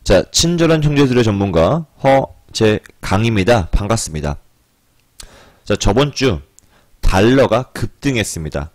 자, 친절한 형제들의 전문가 허재강입니다. 반갑습니다. 자, 저번 주 달러가 급등했습니다.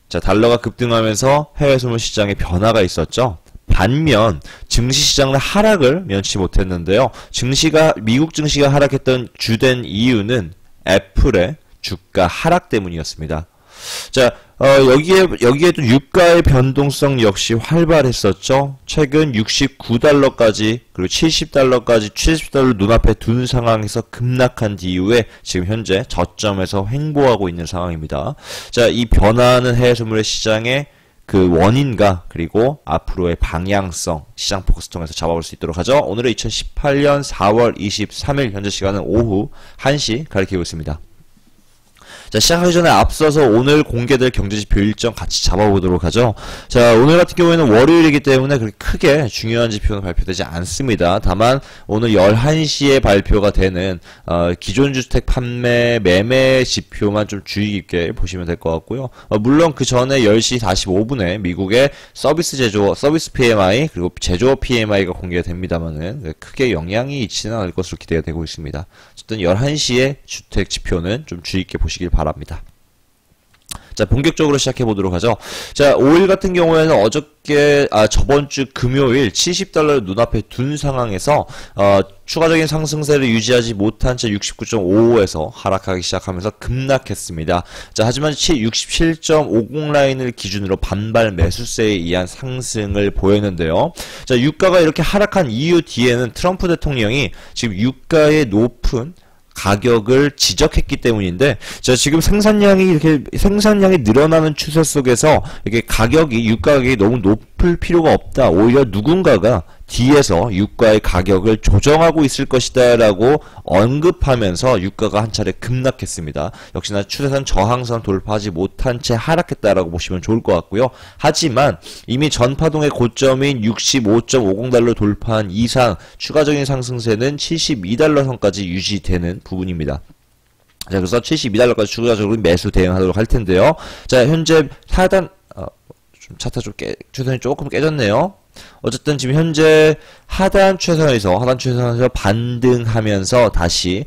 자, 달러가 급등하면서 해외 선물 시장에 변화가 있었죠. 반면 증시 시장의 하락을 면치 못했는데요. 미국 증시가 하락했던 주된 이유는 애플의 주가 하락 때문이었습니다. 자, 여기에도 유가의 변동성 역시 활발했었죠. 최근 69달러까지 그리고 70달러까지 70달러 눈앞에 둔 상황에서 급락한 이후에 지금 현재 저점에서 횡보하고 있는 상황입니다. 자, 이 변화하는 해외 선물의 시장의 그 원인과 그리고 앞으로의 방향성 시장 포커스 통해서 잡아볼 수 있도록 하죠. 오늘은 2018년 4월 23일 현재 시간은 오후 1시 가리키고 있습니다. 자, 시작하기 전에 앞서서 오늘 공개될 경제지표 일정 같이 잡아보도록 하죠. 자, 오늘 같은 경우에는 월요일이기 때문에 그렇게 크게 중요한 지표는 발표되지 않습니다. 다만 오늘 11시에 발표가 되는 기존 주택 판매 매매 지표만 좀 주의 깊게 보시면 될 것 같고요. 물론 그 전에 10시 45분에 미국의 서비스 PMI 그리고 제조업 PMI가 공개가 됩니다만은 크게 영향이 있지는 않을 것으로 기대가 되고 있습니다. 어쨌든 11시에 주택 지표는 좀 주의 깊게 보시길 바랍니다. 자, 본격적으로 시작해 보도록 하죠. 자, 5일 같은 경우에는 저번 주 금요일 70달러를 눈앞에 둔 상황에서 추가적인 상승세를 유지하지 못한 채 69.55에서 하락하기 시작하면서 급락했습니다. 자, 하지만 67.50 라인을 기준으로 반발 매수세에 의한 상승을 보였는데요. 자, 유가가 이렇게 하락한 이유 뒤에는 트럼프 대통령이 지금 유가의 높은 가격을 지적했기 때문인데, 자, 지금 생산량이 늘어나는 추세 속에서 이게 유가 가격이 너무 높을 필요가 없다. 오히려 누군가가 뒤에서 유가의 가격을 조정하고 있을 것이다 라고 언급하면서 유가가 한 차례 급락했습니다. 역시나 추세선 저항선 돌파하지 못한 채 하락했다라고 보시면 좋을 것 같고요. 하지만 이미 전파동의 고점인 65.50달러 돌파한 이상 추가적인 상승세는 72달러 선까지 유지되는 부분입니다. 자, 그래서 72달러까지 추가적으로 매수 대응하도록 할 텐데요. 자, 현재 하단 추세선이 조금 깨졌네요. 어쨌든 지금 현재 하단 최선에서 반등하면서 다시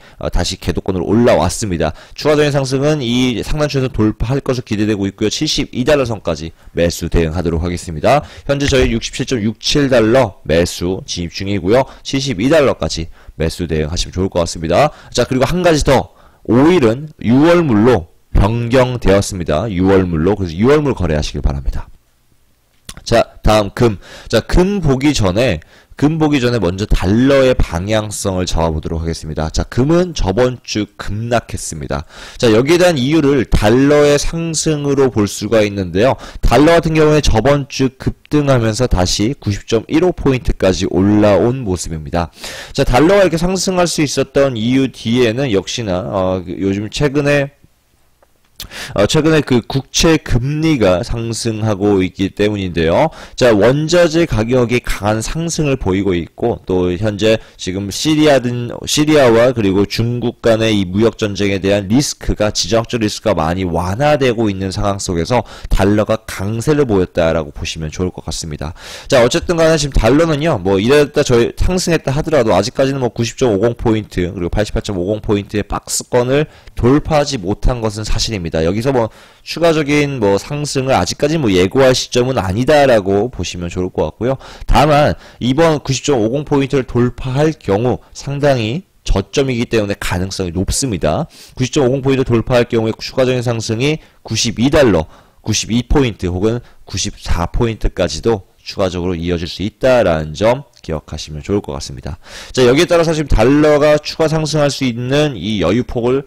궤도권으로 올라왔습니다. 추가적인 상승은 이 상단 최선 돌파할 것으로 기대되고 있고요. 72달러 선까지 매수 대응하도록 하겠습니다. 현재 저희 67.67달러 매수 진입 중이고요. 72달러까지 매수 대응하시면 좋을 것 같습니다. 자, 그리고 한 가지 더, 5일은 6월물로 변경되었습니다. 6월물로. 그래서 6월물 거래하시길 바랍니다. 자, 다음 금. 자, 금 보기 전에 먼저 달러의 방향성을 잡아보도록 하겠습니다. 자, 금은 저번 주 급락했습니다. 자, 여기에 대한 이유를 달러의 상승으로 볼 수가 있는데요. 달러 같은 경우에 저번 주 급등하면서 다시 90.15포인트까지 올라온 모습입니다. 자, 달러가 이렇게 상승할 수 있었던 이유 뒤에는 역시나 요즘 최근에 그 국채 금리가 상승하고 있기 때문인데요. 자, 원자재 가격이 강한 상승을 보이고 있고, 또 현재 지금 시리아와 그리고 중국 간의 이 무역 전쟁에 대한 지정학적 리스크가 많이 완화되고 있는 상황 속에서 달러가 강세를 보였다라고 보시면 좋을 것 같습니다. 자, 어쨌든 간에 지금 달러는요, 상승했다 하더라도 아직까지는 90.50포인트 그리고 88.50포인트의 박스권을 돌파하지 못한 것은 사실입니다. 여기서 추가적인 상승을 아직까지 예고할 시점은 아니다라고 보시면 좋을 것 같고요. 다만 이번 90.50포인트를 돌파할 경우 상당히 저점이기 때문에 가능성이 높습니다. 90.50포인트 돌파할 경우에 추가적인 상승이 92달러, 92포인트 혹은 94포인트까지도 추가적으로 이어질 수 있다라는 점 기억하시면 좋을 것 같습니다. 자, 여기에 따라서 지금 달러가 추가 상승할 수 있는 이 여유폭을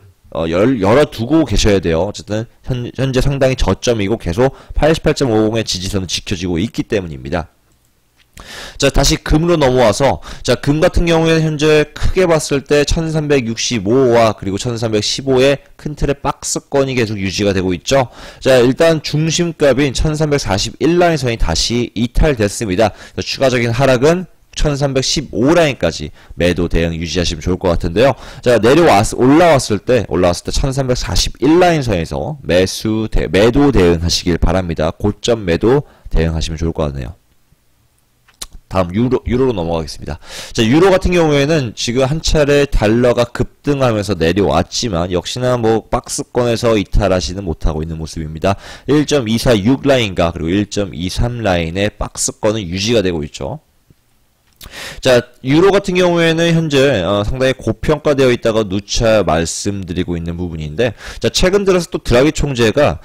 열어두고 계셔야 돼요. 어쨌든 현재 상당히 저점이고 계속 88.50의 지지선은 지켜지고 있기 때문입니다. 자, 다시 금으로 넘어와서, 자, 금 같은 경우에는 현재 크게 봤을 때 1365와 그리고 1315의 큰 틀의 박스권이 계속 유지가 되고 있죠. 자, 일단 중심값인 1341라인선이 다시 이탈됐습니다. 추가적인 하락은 1315라인까지 매도 대응 유지하시면 좋을 것 같은데요. 자, 올라왔을 때 1341라인선에서 매도 대응하시길 바랍니다. 고점 매도 대응하시면 좋을 것 같네요. 다음 유로로 넘어가겠습니다. 자, 유로 같은 경우에는 지금 한 차례 달러가 급등하면서 내려왔지만 역시나 뭐 박스권에서 이탈하지는 못하고 있는 모습입니다. 1.246 라인과 그리고 1.23 라인의 박스권은 유지가 되고 있죠. 자, 유로 같은 경우에는 현재 상당히 고평가되어 있다가 누차 말씀드리고 있는 부분인데, 자, 최근 들어서 또 드라기 총재가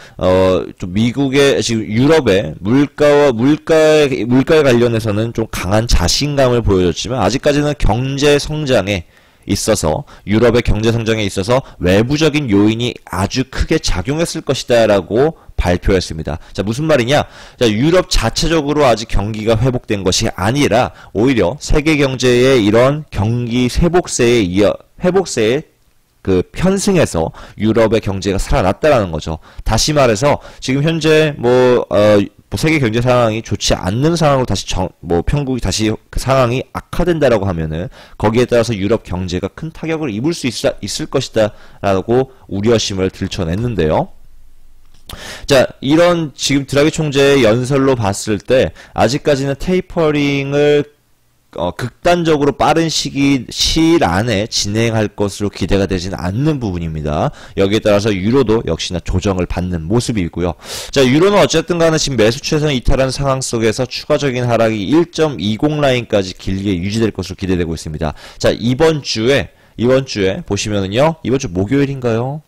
좀 미국의 지금 유럽의 물가에 관련해서는 좀 강한 자신감을 보여줬지만 아직까지는 경제 성장에 있어서 유럽의 경제 성장에 있어서 외부적인 요인이 아주 크게 작용했을 것이다라고 발표했습니다. 자, 무슨 말이냐? 자, 유럽 자체적으로 아직 경기가 회복된 것이 아니라 오히려 세계 경제의 이런 경기 회복세에 그 편승해서 유럽의 경제가 살아났다라는 거죠. 다시 말해서 지금 현재 세계 경제 상황이 좋지 않는 상황으로 다시 편국이 다시 그 상황이 악화된다라고 하면은 거기에 따라서 유럽 경제가 큰 타격을 입을 수 있을 것이다라고 우려심을 들춰냈는데요. 자, 이런 지금 드라기 총재의 연설로 봤을 때 아직까지는 테이퍼링을 극단적으로 빠른 시일 안에 진행할 것으로 기대가 되지는 않는 부분입니다. 여기에 따라서 유로도 역시나 조정을 받는 모습이고요. 자, 유로는 어쨌든 간에 지금 매수 추세선 이탈한 상황 속에서 추가적인 하락이 1.20 라인까지 길게 유지될 것으로 기대되고 있습니다. 자, 이번 주에 보시면은요, 이번 주 목요일인가요?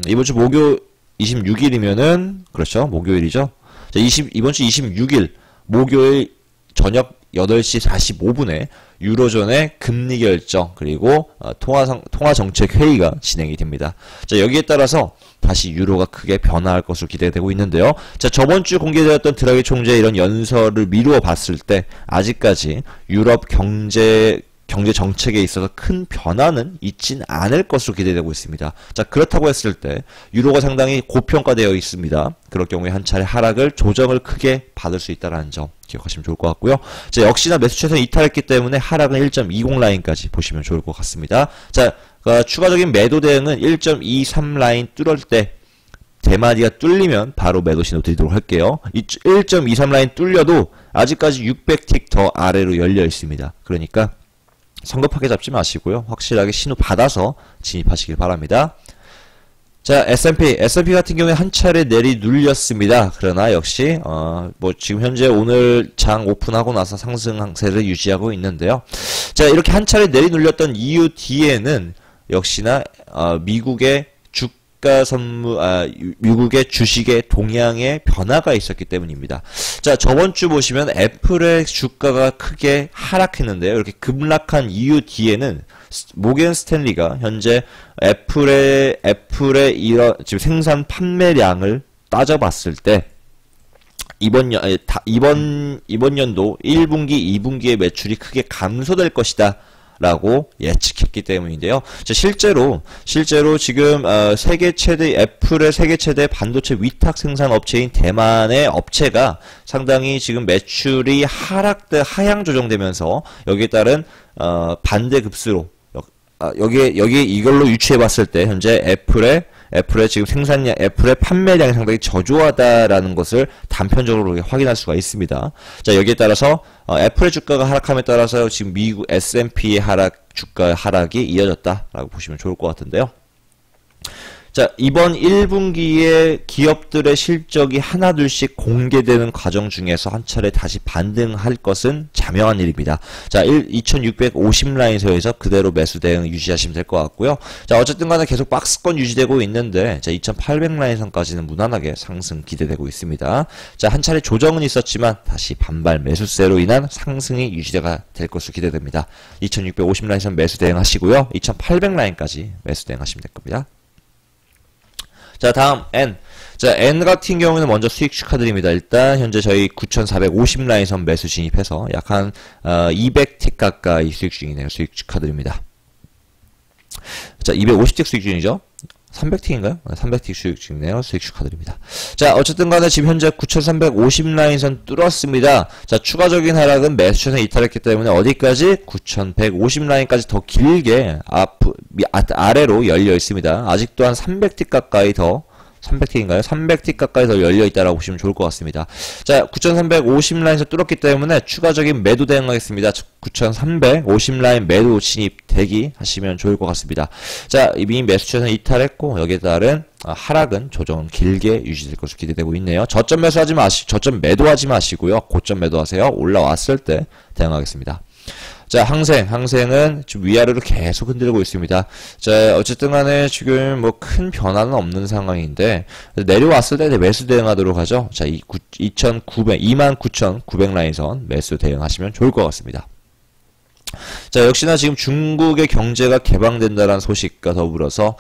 이번 주 목요 26일이면은, 그렇죠. 목요일이죠. 자, 이번 주 26일, 목요일 저녁 8시 45분에 유로존의 금리 결정, 그리고 통화정책 회의가 진행이 됩니다. 자, 여기에 따라서 다시 유로가 크게 변화할 것으로 기대되고 있는데요. 자, 저번 주 공개되었던 드라기 총재의 이런 연설을 미루어 봤을 때, 아직까지 유럽 경제 정책에 있어서 큰 변화는 있진 않을 것으로 기대되고 있습니다. 자, 그렇다고 했을 때 유로가 상당히 고평가되어 있습니다. 그럴 경우에 한 차례 하락을 조정을 크게 받을 수 있다는 점 기억하시면 좋을 것 같고요. 자, 역시나 매수 추세선 이탈했기 때문에 하락은 1.20 라인까지 보시면 좋을 것 같습니다. 자, 추가적인 매도 대응은 1.23 라인 뚫을 때 대마디가 뚫리면 바로 매도 신호 드리도록 할게요. 1.23 라인 뚫려도 아직까지 600틱 더 아래로 열려 있습니다. 그러니까 성급하게 잡지 마시고요. 확실하게 신호 받아서 진입하시길 바랍니다. 자, S&P 같은 경우에 한 차례 내리 눌렸습니다. 그러나 역시 지금 현재 오늘 장 오픈하고 나서 상승 항세를 유지하고 있는데요. 자, 이렇게 한 차례 내리 눌렸던 이유 뒤에는 역시나 미국의 미국의 주식의 동향의 변화가 있었기 때문입니다. 자, 저번 주 보시면 애플의 주가가 크게 하락했는데요. 이렇게 급락한 이유 뒤에는 모건 스탠리가 현재 애플의 이런 지금 생산 판매량을 따져봤을 때 이번 연도 1분기, 2분기의 매출이 크게 감소될 것이다 라고 예측했기 때문인데요. 자, 실제로 지금 애플의 세계 최대 반도체 위탁 생산 업체인 대만의 업체가 상당히 지금 매출이 하향 조정되면서 여기에 따른 반대 급수로 여기에 이걸로 유추해 봤을 때 현재 애플의 지금 애플의 판매량이 상당히 저조하다라는 것을 단편적으로 확인할 수가 있습니다. 자, 여기에 따라서 애플의 주가가 하락함에 따라서 지금 미국 S&P의 주가 하락이 이어졌다라고 보시면 좋을 것 같은데요. 자, 이번 1분기에 기업들의 실적이 하나둘씩 공개되는 과정 중에서 한 차례 다시 반등할 것은 자명한 일입니다. 자, 2650 라인에서 그대로 매수 대응 유지하시면 될 것 같고요. 자, 어쨌든 간에 계속 박스권 유지되고 있는데, 자, 2800 라인선까지는 무난하게 상승 기대되고 있습니다. 자, 한 차례 조정은 있었지만 다시 반발 매수세로 인한 상승이 유지가 될 것으로 기대됩니다. 2650 라인선 매수 대응하시고요. 2800 라인까지 매수 대응하시면 될 겁니다. 자, 다음 N. 자, N 같은 경우는 먼저 수익 축하드립니다. 일단 현재 저희 9450 라인선 매수 진입해서 약 한 200틱 가까이 수익 중이네요. 수익 축하드립니다. 자, 250틱 수익 중이죠. 300틱인가요? 300틱 수익 중이네요. 수익 축하드립니다. 자, 어쨌든 간에 지금 현재 9350 라인선 뚫었습니다. 자, 추가적인 하락은 매수 추세선 이탈했기 때문에 어디까지? 9150 라인까지 더 길게 아래로 열려 있습니다. 아직도 한 300틱 가까이 더 300T인가요? 300T 가까이 더 열려있다라고 보시면 좋을 것 같습니다. 자, 9350 라인에서 뚫었기 때문에 추가적인 매도 대응하겠습니다. 9350 라인 매도 진입 대기 하시면 좋을 것 같습니다. 자, 이미 매수 추세는 이탈했고, 여기에 따른 하락은 조정은 길게 유지될 것으로 기대되고 있네요. 저점 매수하지 저점 매도하지 마시고요. 고점 매도하세요. 올라왔을 때 대응하겠습니다. 자, 항생은 지금 위아래로 계속 흔들고 있습니다. 자, 어쨌든 간에 지금 뭐 큰 변화는 없는 상황인데, 내려왔을 때 매수 대응하도록 하죠. 자, 29,900 라인선 매수 대응하시면 좋을 것 같습니다. 자, 역시나 지금 중국의 경제가 개방된다는 소식과 더불어서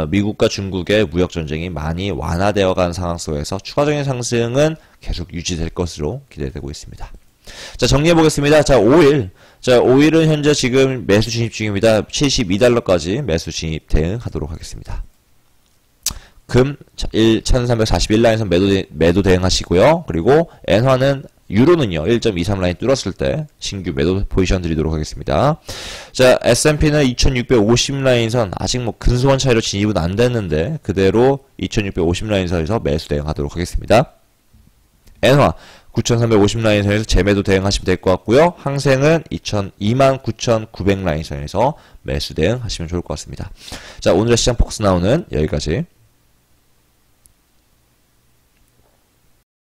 미국과 중국의 무역전쟁이 많이 완화되어 가는 상황 속에서 추가적인 상승은 계속 유지될 것으로 기대되고 있습니다. 자, 정리해 보겠습니다. 자, 오일은 현재 지금 매수 진입 중입니다. 72달러까지 매수 진입 대응하도록 하겠습니다. 금 1341라인선 매도 대응하시고요. 그리고 엔화는 유로는요, 1.23 라인 뚫었을 때 신규 매도 포지션 드리도록 하겠습니다. 자, S&P는 2650 라인선 아직 뭐 근소한 차이로 진입은 안 됐는데 그대로 2650 라인선에서 매수 대응하도록 하겠습니다. 엔화 9350 라인선에서 재매도 대응하시면 될 것 같고요. 항생은 229,900 라인선에서 매수 대응하시면 좋을 것 같습니다. 자, 오늘의 시장 폭스 나오는 여기까지.